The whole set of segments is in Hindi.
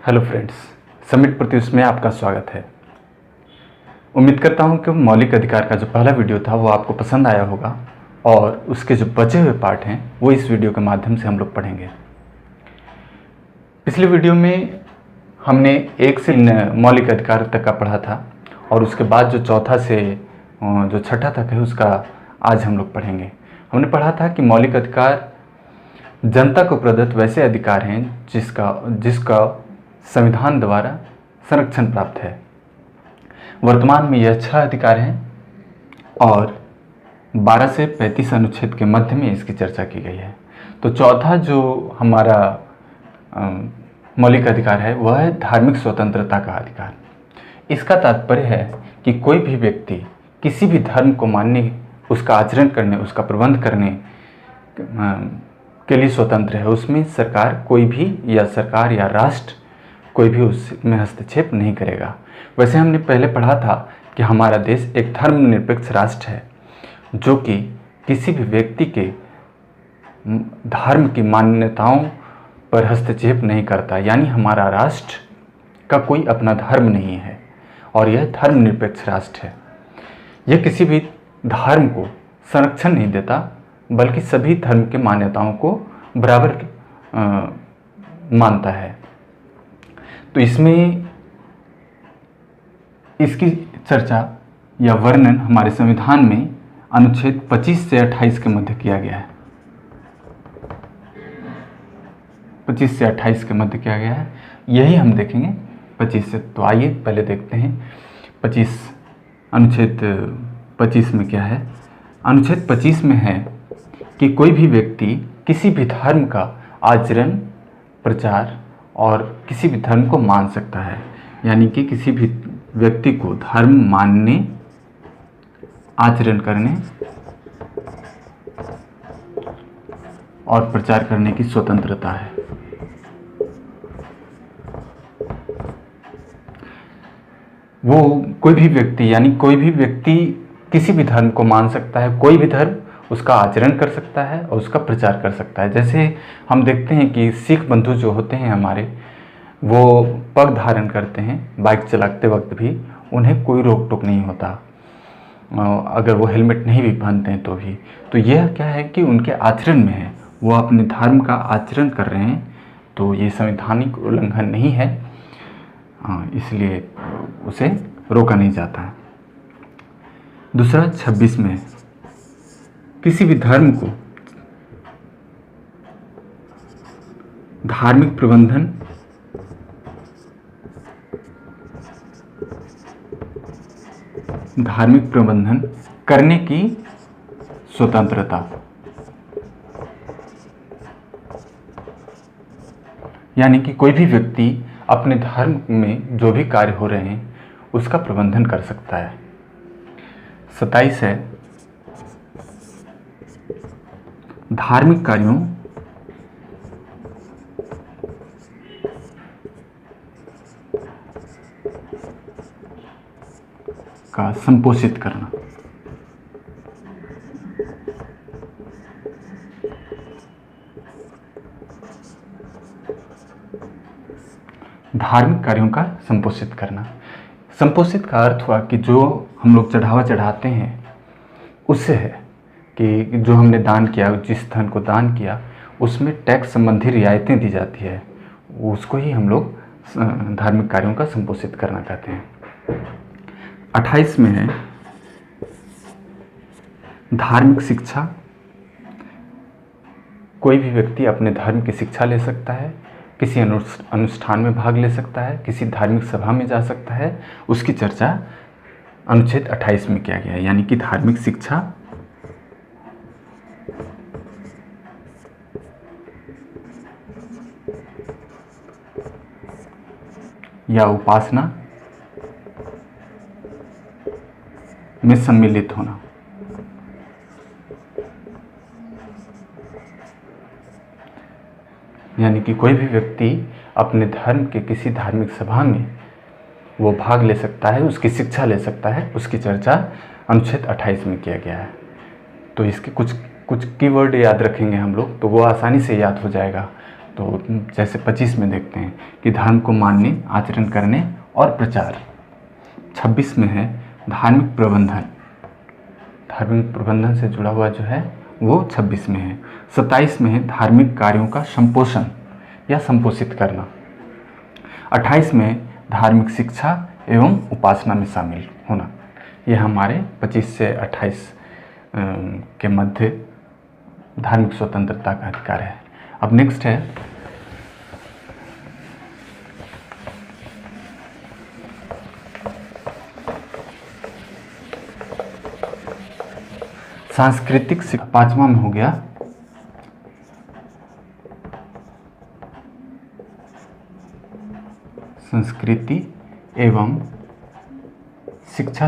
हेलो फ्रेंड्स, समिट प्रत्युष में आपका स्वागत है। उम्मीद करता हूं कि मौलिक अधिकार का जो पहला वीडियो था वो आपको पसंद आया होगा और उसके जो बचे हुए पार्ट हैं वो इस वीडियो के माध्यम से हम लोग पढ़ेंगे। पिछले वीडियो में हमने 1 से मौलिक अधिकार तक का पढ़ा था और उसके बाद जो चौथा से जो छठा तक है उसका आज हम लोग पढ़ेंगे। हमने पढ़ा था कि मौलिक अधिकार जनता को प्रदत्त वैसे अधिकार हैं जिसका संविधान द्वारा संरक्षण प्राप्त है। वर्तमान में यह 6 अधिकार हैं और 12 से 35 अनुच्छेद के मध्य में इसकी चर्चा की गई है। तो चौथा जो हमारा मौलिक अधिकार है वह है धार्मिक स्वतंत्रता का अधिकार। इसका तात्पर्य है कि कोई भी व्यक्ति किसी भी धर्म को मानने, उसका आचरण करने, उसका प्रबंध करने के लिए स्वतंत्र है। उसमें सरकार कोई भी या सरकार या राष्ट्र कोई भी उसमें हस्तक्षेप नहीं करेगा। वैसे हमने पहले पढ़ा था कि हमारा देश एक धर्मनिरपेक्ष राष्ट्र है जो कि किसी भी व्यक्ति के धर्म की मान्यताओं पर हस्तक्षेप नहीं करता, यानी हमारा राष्ट्र का कोई अपना धर्म नहीं है और यह धर्मनिरपेक्ष राष्ट्र है। यह किसी भी धर्म को संरक्षण नहीं देता बल्कि सभी धर्म के मान्यताओं को बराबर मानता है। तो इसमें इसकी चर्चा या वर्णन हमारे संविधान में अनुच्छेद 25 से 28 के मध्य किया गया है। 25 से 28 के मध्य किया गया है, यही हम देखेंगे 25 से। तो आइए पहले देखते हैं 25 अनुच्छेद 25 में क्या है। अनुच्छेद 25 में है कि कोई भी व्यक्ति किसी भी धर्म का आचरण, प्रचार और किसी भी धर्म को मान सकता है, यानी कि किसी भी व्यक्ति को धर्म मानने, आचरण करने और प्रचार करने की स्वतंत्रता है। वो कोई भी व्यक्ति, यानी कोई भी व्यक्ति किसी भी धर्म को मान सकता है, कोई भी धर्म उसका आचरण कर सकता है और उसका प्रचार कर सकता है। जैसे हम देखते हैं कि सिख बंधु जो होते हैं हमारे, वो पग धारण करते हैं, बाइक चलाते वक्त भी उन्हें कोई रोक टोक नहीं होता, अगर वो हेलमेट नहीं भी पहनते हैं तो भी। तो यह क्या है कि उनके आचरण में है, वो अपने धर्म का आचरण कर रहे हैं, तो ये संवैधानिक उल्लंघन नहीं है, इसलिए उसे रोका नहीं जाता है। दूसरा 26 में किसी भी धर्म को धार्मिक प्रबंधन करने की स्वतंत्रता, यानी कि कोई भी व्यक्ति अपने धर्म में जो भी कार्य हो रहे हैं उसका प्रबंधन कर सकता है। 27 है धार्मिक कार्यों का संपोषित करना। धार्मिक कार्यों का संपोषित करना, संपोषित का अर्थ हुआ कि जो हम लोग चढ़ावा चढ़ाते हैं उससे है कि जो हमने दान किया, जिस धन को दान किया उसमें टैक्स संबंधी रियायतें दी जाती है, उसको ही हम लोग धार्मिक कार्यों का संपोषित करना कहते हैं। 28 में है धार्मिक शिक्षा। कोई भी व्यक्ति अपने धर्म की शिक्षा ले सकता है, किसी अनुष्ठान में भाग ले सकता है, किसी धार्मिक सभा में जा सकता है, उसकी चर्चा अनुच्छेद 28 में किया गया है। यानी कि धार्मिक शिक्षा या उपासना में सम्मिलित होना। यानी कि कोई भी व्यक्ति अपने धर्म के किसी धार्मिक सभा में वो भाग ले सकता है, उसकी शिक्षा ले सकता है, उसकी चर्चा अनुच्छेद 28 में किया गया है। तो इसके कुछ कीवर्ड याद रखेंगे हम लोग तो वो आसानी से याद हो जाएगा। तो जैसे 25 में देखते हैं कि धर्म को मानने, आचरण करने और प्रचार। 26 में है धार्मिक प्रबंधन, धार्मिक प्रबंधन से जुड़ा हुआ जो है वो 26 में है। 27 में है धार्मिक कार्यों का संपोषण या संपोषित करना। 28 में धार्मिक शिक्षा एवं उपासना में शामिल होना। यह हमारे 25 से 28 के मध्य धार्मिक स्वतंत्रता का अधिकार है। अब नेक्स्ट है सांस्कृतिक शिक्षा। 5वां में हो गया संस्कृति एवं शिक्षा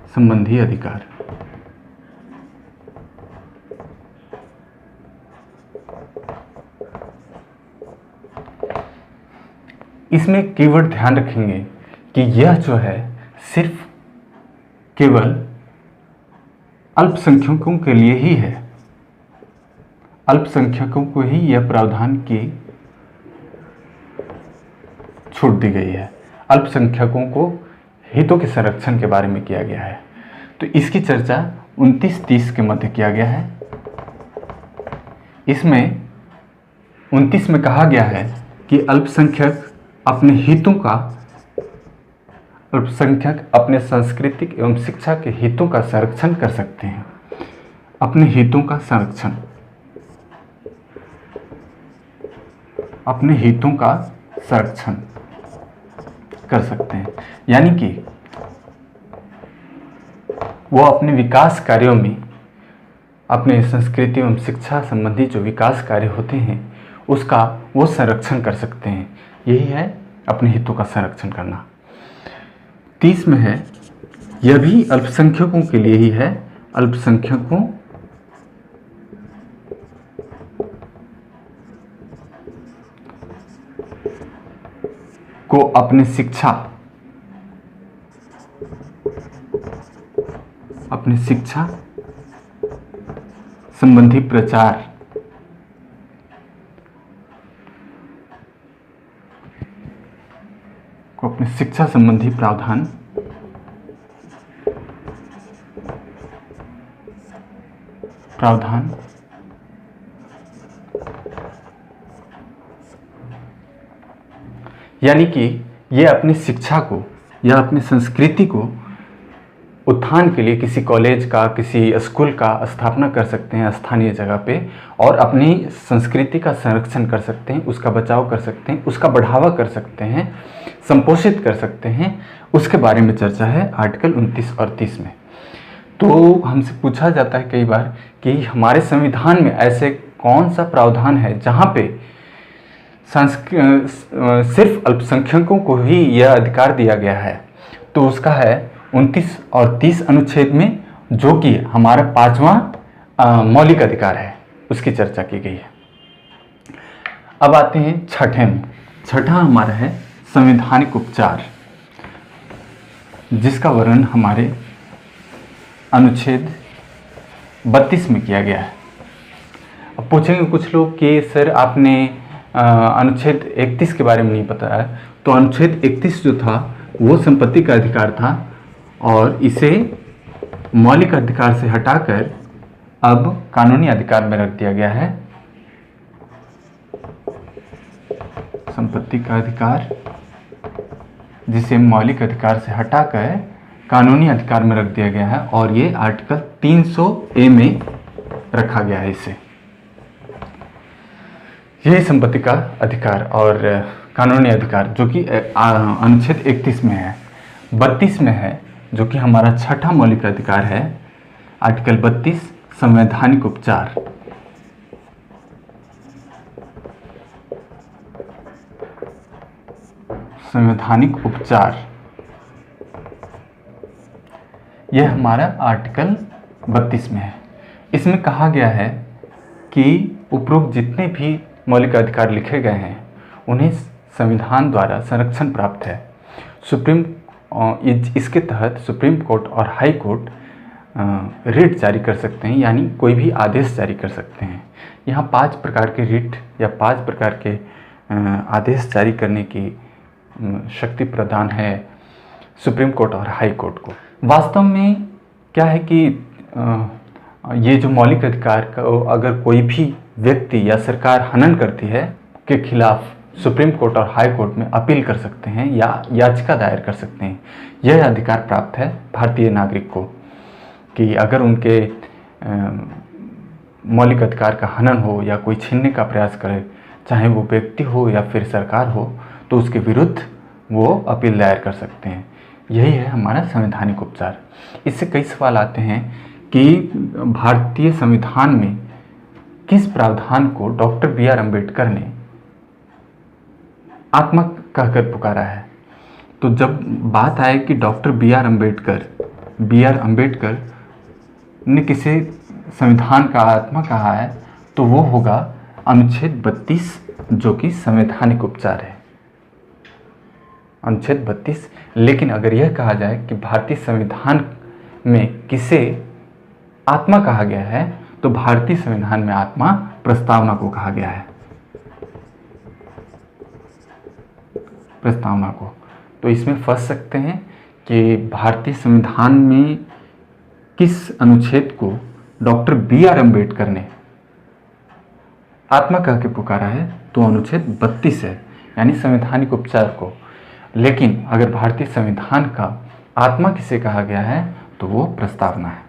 संबंधी अधिकार। इसमें कीवर्ड ध्यान रखेंगे कि यह जो है सिर्फ केवल अल्पसंख्यकों के लिए ही है। अल्पसंख्यकों को ही यह प्रावधान की छूट दी गई है। अल्पसंख्यकों को हितों के संरक्षण के बारे में किया गया है। तो इसकी चर्चा 29-30 के मध्य किया गया है। इसमें 29 में कहा गया है कि अल्पसंख्यक अपने सांस्कृतिक एवं शिक्षा के हितों का संरक्षण कर सकते हैं। अपने हितों का संरक्षण, अपने हितों का संरक्षण कर सकते हैं, यानी कि वो अपने विकास कार्यों में अपने संस्कृति एवं शिक्षा संबंधी जो विकास कार्य होते हैं उसका वो संरक्षण कर सकते हैं। यही है अपने हितों का संरक्षण करना। 30 में है, यह भी अल्पसंख्यकों के लिए ही है। अल्पसंख्यकों को अपने शिक्षा संबंधी प्रचार को अपने शिक्षा संबंधी प्रावधान यानी कि ये अपनी शिक्षा को या अपनी संस्कृति को उत्थान के लिए किसी कॉलेज का, किसी स्कूल का स्थापना कर सकते हैं स्थानीय जगह पे, और अपनी संस्कृति का संरक्षण कर सकते हैं, उसका बचाव कर सकते हैं, उसका बढ़ावा कर सकते हैं, संपोषित कर सकते हैं। उसके बारे में चर्चा है आर्टिकल 29 और 30 में। तो हमसे पूछा जाता है कई बार कि हमारे संविधान में ऐसे कौन सा प्रावधान है जहाँ पे सिर्फ अल्पसंख्यकों को ही यह अधिकार दिया गया है। तो उसका है 29 और 30 अनुच्छेद में, जो कि हमारा 5वां मौलिक अधिकार है, उसकी चर्चा की गई है। अब आते हैं छठे में। छठा हमारा है संवैधानिक उपचार, जिसका वर्णन हमारे अनुच्छेद 32 में किया गया है। अब पूछेंगे कुछ लोग कि सर आपने अनुच्छेद 31 के बारे में नहीं पता है। तो अनुच्छेद 31 जो था वो संपत्ति का अधिकार था, और इसे मौलिक अधिकार से हटाकर अब कानूनी अधिकार में रख दिया गया है। संपत्ति का अधिकार, जिसे मौलिक अधिकार से हटाकर कानूनी अधिकार में रख दिया गया है, और ये आर्टिकल 300A में रखा गया है। इसे यही संपत्ति का अधिकार और कानूनी अधिकार जो कि अनुच्छेद 31 में है। 32 में है, जो कि हमारा छठा मौलिक अधिकार है, आर्टिकल 32 संवैधानिक उपचार। संवैधानिक उपचार, यह हमारा आर्टिकल 32 में है। इसमें कहा गया है कि उपरोक्त जितने भी मौलिक अधिकार लिखे गए हैं उन्हें संविधान द्वारा संरक्षण प्राप्त है। इसके तहत सुप्रीम कोर्ट और हाई कोर्ट रिट जारी कर सकते हैं, यानी कोई भी आदेश जारी कर सकते हैं। यहाँ 5 प्रकार के रिट या 5 प्रकार के आदेश जारी करने की शक्ति प्रदान है सुप्रीम कोर्ट और हाई कोर्ट को। वास्तव में क्या है कि ये जो मौलिक अधिकार का अगर कोई भी व्यक्ति या सरकार हनन करती है के खिलाफ सुप्रीम कोर्ट और हाई कोर्ट में अपील कर सकते हैं या याचिका दायर कर सकते हैं। यह अधिकार प्राप्त है भारतीय नागरिक को कि अगर उनके मौलिक अधिकार का हनन हो या कोई छीनने का प्रयास करे, चाहे वो व्यक्ति हो या फिर सरकार हो, तो उसके विरुद्ध वो अपील दायर कर सकते हैं। यही है हमारा संवैधानिक उपचार। इससे कई सवाल आते हैं कि भारतीय संविधान में किस प्रावधान को डॉक्टर B.R. अम्बेडकर ने आत्मा कहकर पुकारा है। तो जब बात आए कि डॉक्टर B.R. अम्बेडकर ने किसे संविधान का आत्मा कहा है, तो वो होगा अनुच्छेद 32, जो कि संवैधानिक उपचार है, अनुच्छेद 32। लेकिन अगर यह कहा जाए कि भारतीय संविधान में किसे आत्मा कहा गया है, तो भारतीय संविधान में आत्मा प्रस्तावना को कहा गया है, प्रस्तावना को। तो इसमें फंस सकते हैं कि भारतीय संविधान में किस अनुच्छेद को डॉक्टर B.R. अम्बेडकर ने आत्मा कह के पुकारा है, तो अनुच्छेद 32 है, यानी संवैधानिक उपचार को। लेकिन अगर भारतीय संविधान का आत्मा किसे कहा गया है, तो वो प्रस्तावना है।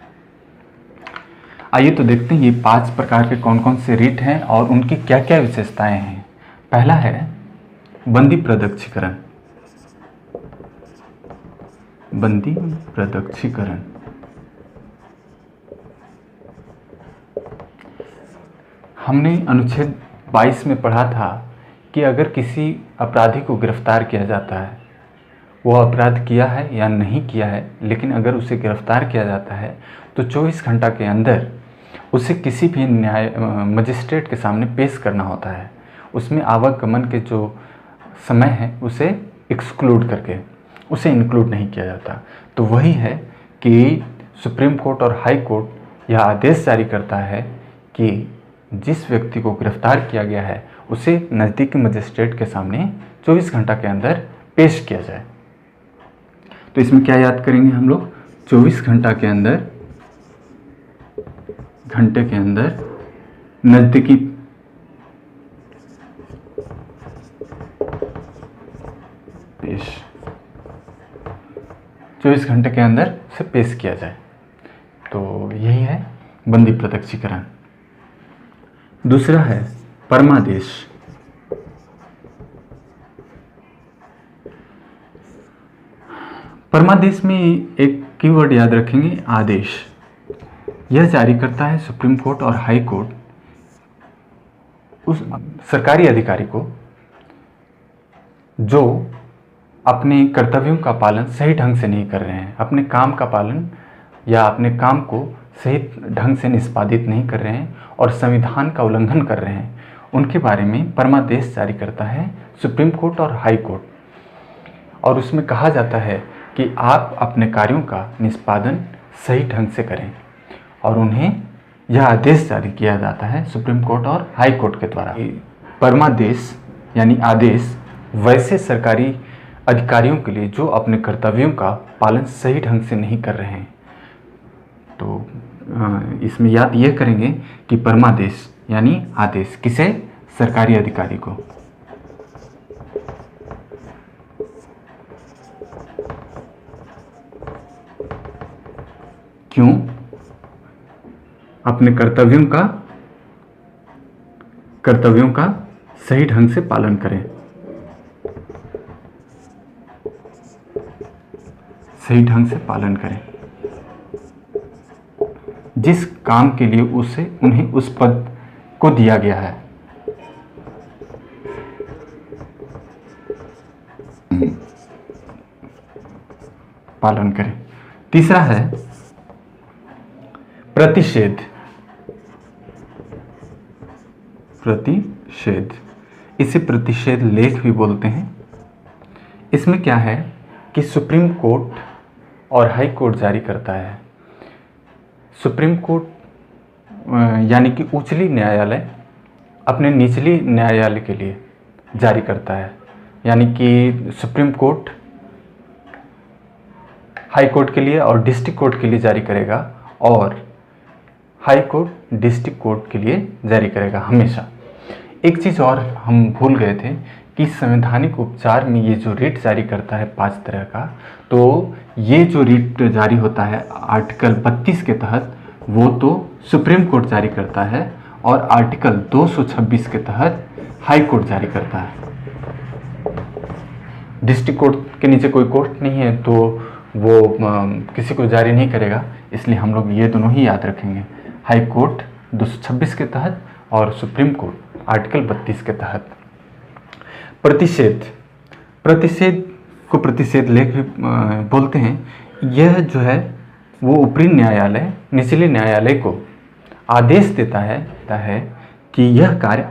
आइए तो देखते हैं ये 5 प्रकार के कौन कौन से रिट हैं और उनकी क्या क्या विशेषताएं हैं। पहला है बंदी प्रदक्षीकरण। बंदी प्रदक्षीकरण हमने अनुच्छेद 22 में पढ़ा था कि अगर किसी अपराधी को गिरफ्तार किया जाता है, वो अपराध किया है या नहीं किया है, लेकिन अगर उसे गिरफ्तार किया जाता है तो 24 घंटा के अंदर उसे किसी भी मजिस्ट्रेट के सामने पेश करना होता है। उसमें आवागमन के जो समय है उसे एक्सक्लूड करके उसे इंक्लूड नहीं किया जाता। तो वही है कि सुप्रीम कोर्ट और हाई कोर्ट यह आदेश जारी करता है कि जिस व्यक्ति को गिरफ्तार किया गया है उसे नज़दीकी मजिस्ट्रेट के सामने 24 घंटा के अंदर पेश किया जाए। तो इसमें क्या याद करेंगे हम लोग? 24 घंटा के अंदर, घंटे के अंदर नज़दीकी पेश, 24 घंटे के अंदर उसे पेश किया जाए। तो यही है बंदी प्रत्यक्षीकरण। दूसरा है परमादेश। परमादेश में एक कीवर्ड याद रखेंगे, आदेश। यह जारी करता है सुप्रीम कोर्ट और हाई कोर्ट उस सरकारी अधिकारी को जो अपने कर्तव्यों का पालन सही ढंग से नहीं कर रहे हैं, अपने काम का पालन या अपने काम को सही ढंग से निष्पादित नहीं कर रहे हैं और संविधान का उल्लंघन कर रहे हैं, उनके बारे में परमादेश जारी करता है सुप्रीम कोर्ट और हाई कोर्ट। और उसमें कहा जाता है कि आप अपने कार्यों का निष्पादन सही ढंग से करें, और उन्हें यह आदेश जारी किया जाता है सुप्रीम कोर्ट और हाई कोर्ट के द्वारा। परमादेश यानी आदेश वैसे सरकारी अधिकारियों के लिए जो अपने कर्तव्यों का पालन सही ढंग से नहीं कर रहे हैं। तो इसमें याद ये करेंगे कि परमादेश यानी आदेश किसे? सरकारी अधिकारी को। क्यों? अपने कर्तव्यों का सही ढंग से पालन करें, सही ढंग से पालन करें। जिस काम के लिए उन्हें उस पद को दिया गया है। पालन करें। तीसरा है प्रतिषेध। प्रतिषेध, इसे प्रतिषेध लेख भी बोलते हैं। इसमें क्या है कि सुप्रीम कोर्ट और हाई कोर्ट जारी करता है सुप्रीम कोर्ट यानी कि उच्चली न्यायालय अपने निचली न्यायालय के लिए जारी करता है। यानी कि सुप्रीम कोर्ट हाई कोर्ट के लिए और डिस्ट्रिक्ट कोर्ट के लिए जारी करेगा, और हाई कोर्ट डिस्ट्रिक्ट कोर्ट के लिए जारी करेगा हमेशा। एक चीज़ और हम भूल गए थे कि संवैधानिक उपचार में ये जो रिट जारी करता है 5 तरह का, तो ये जो रिट जारी होता है आर्टिकल 32 के तहत वो तो सुप्रीम कोर्ट जारी करता है, और आर्टिकल 226 के तहत हाई कोर्ट जारी करता है। डिस्ट्रिक्ट कोर्ट के नीचे कोई कोर्ट नहीं है तो वो किसी को जारी नहीं करेगा, इसलिए हम लोग ये दोनों ही याद रखेंगे, हाई कोर्ट 226 के तहत और सुप्रीम कोर्ट आर्टिकल 32 के तहत। प्रतिषेध को प्रतिषेध लेख भी बोलते हैं। यह जो है वो ऊपरी न्यायालय निचले न्यायालय को आदेश देता है कि यह कार्य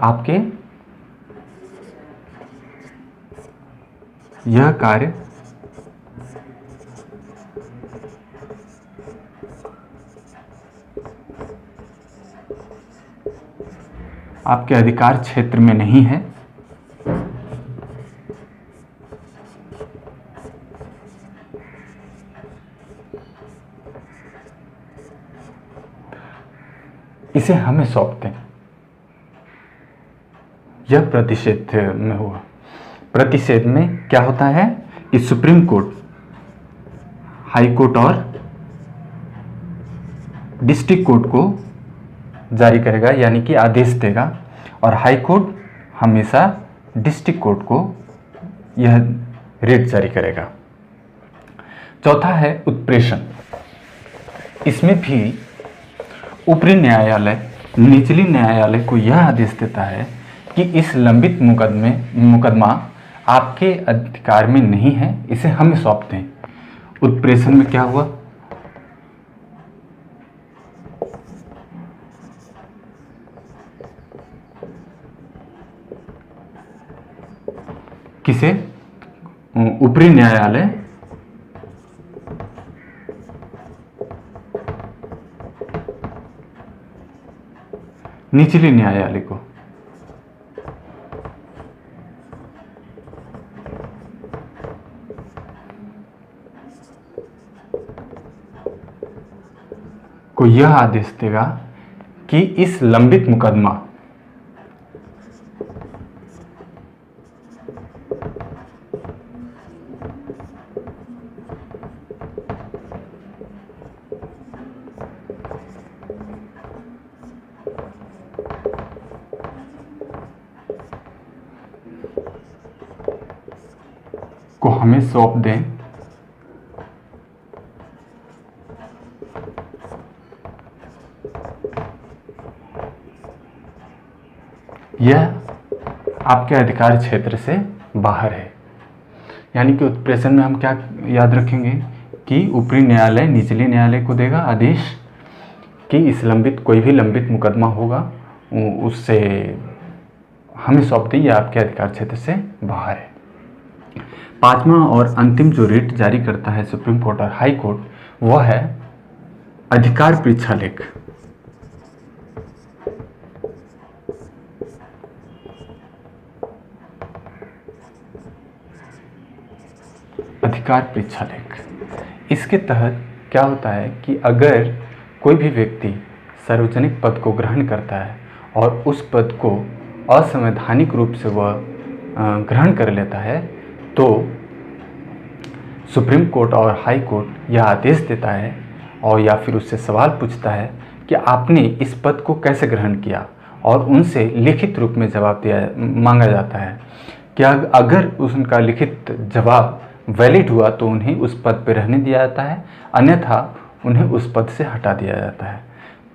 आपके अधिकार क्षेत्र में नहीं है, इसे हमें सौंप दें। यह प्रतिषेध में हुआ। प्रतिषेध में क्या होता है कि सुप्रीम कोर्ट, हाई कोर्ट और डिस्ट्रिक्ट कोर्ट को जारी करेगा, यानी कि आदेश देगा, और हाई कोर्ट हमेशा डिस्ट्रिक्ट कोर्ट को यह रिट जारी करेगा। चौथा है उत्प्रेषण। इसमें भी ऊपरी न्यायालय निचली न्यायालय को यह आदेश देता है कि इस लंबित मुकदमा आपके अधिकार में नहीं है, इसे हमें सौंप दें। उत्प्रेषण में क्या हुआ? किसे? ऊपरी न्यायालय निचले न्यायालय को यह आदेश देगा कि इस लंबित मुकदमा को हमें सौंप दें। यह आपके अधिकार क्षेत्र से बाहर है। यानी कि उत्प्रेषण में हम क्या याद रखेंगे कि ऊपरी न्यायालय निचले न्यायालय को देगा आदेश कि इस कोई भी लंबित मुकदमा होगा उससे हमें सौंप दें, यह आपके अधिकार क्षेत्र से बाहर है। पांचवा और अंतिम जो रिट जारी करता है सुप्रीम कोर्ट और हाई कोर्ट, वह है अधिकार परीक्षा लेख। अधिकार परीक्षा लेख। इसके तहत क्या होता है कि अगर कोई भी व्यक्ति सार्वजनिक पद को ग्रहण करता है और उस पद को असंवैधानिक रूप से वह ग्रहण कर लेता है, तो सुप्रीम कोर्ट और हाई कोर्ट यह आदेश देता है और या फिर उससे सवाल पूछता है कि आपने इस पद को कैसे ग्रहण किया, और उनसे लिखित रूप में जवाब मांगा जाता है। क्या अगर उनका लिखित जवाब वैलिड हुआ तो उन्हें उस पद पर रहने दिया जाता है, अन्यथा उन्हें उस पद से हटा दिया जाता है।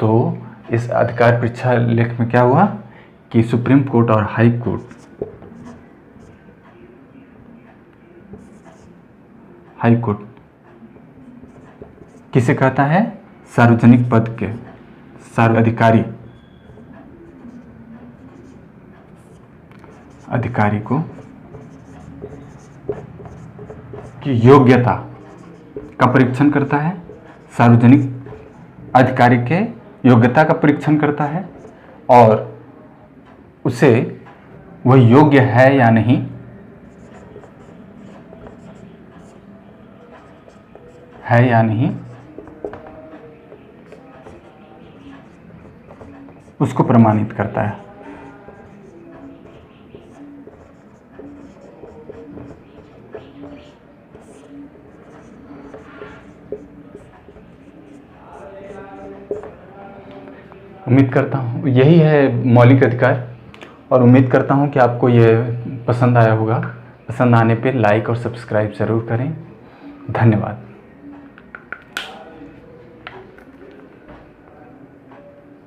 तो इस अधिकार परीक्षा लेख में क्या हुआ कि सुप्रीम कोर्ट और हाई कोर्ट किसे कहता है? सार्वजनिक पद के अधिकारी को की योग्यता का परीक्षण करता है। सार्वजनिक अधिकारी के योग्यता का परीक्षण करता है और उसे वह योग्य है या नहीं उसको प्रमाणित करता है। उम्मीद करता हूँ यही है मौलिक अधिकार, और उम्मीद करता हूँ कि आपको यह पसंद आया होगा। पसंद आने पे लाइक और सब्सक्राइब ज़रूर करें। धन्यवाद।